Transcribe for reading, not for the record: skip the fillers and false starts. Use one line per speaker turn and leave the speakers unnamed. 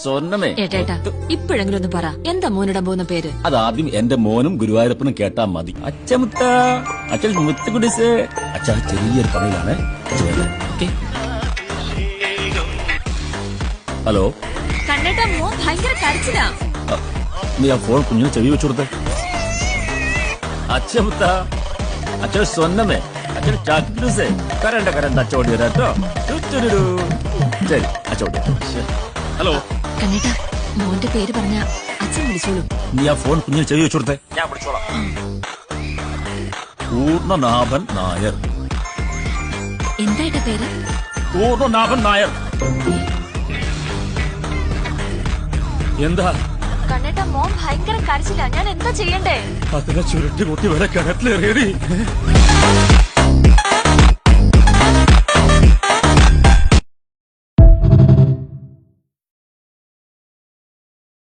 സ്വർണ്ണമേ
ഏട്ടേട്ടാ ഇപ്പോഴെങ്കിലും ഒന്ന് പറ എന്താ മോനിടാൻ പോകുന്ന പേര്?
അതാദ്യം എന്റെ മോനും ഗുരുവായൂരപ്പനും കേട്ടാ മതി. അച്ഛമുത്ത അച്ഛൻ മുത്തുകുടിസ് അച്ഛ ചെറിയൊരു പണിയിലാണ്. ഹലോ
കണ്ണേട്ടാ, മോൻ ഭയങ്കര കരച്ചിലാ.
നീ ആ ഫോൺ കുഞ്ഞിന് ചെവി വെച്ചു കൊടുത്തേ. അച്ഛമുത്ത അച്ഛൻ സ്വന്നമേ അച്ഛൻ ചാക്കുസേ കരണ്ട അച്ചോടി വരാട്ടോ. ശരി അച്ചോടി. ഹലോ
കണ്ണേട്ടാ, മോന്റെ പേര് പറഞ്ഞ അച്ഛൻ വിളിച്ചോളൂ.
നീ ആ ഫോൺ കുഞ്ഞിന് ചെവി വെച്ചു കൊടുത്തേ. ഞാൻ വിളിച്ചോളാം. പൂർണ്ണനാഭൻ നായർ.
എന്തായിട്ടാ പേര്?
പൂർണ്ണനാഭൻ നായർ. എന്താ
കണ്ണേട്ടാ, മോൻ ഭയങ്കര കരച്ചിലാ. ഞാൻ എന്താ ചെയ്യണ്ടേ?
അതിനെ ചുരുട്ടി കുട്ടി വരെ കിണറ്റിലേറി.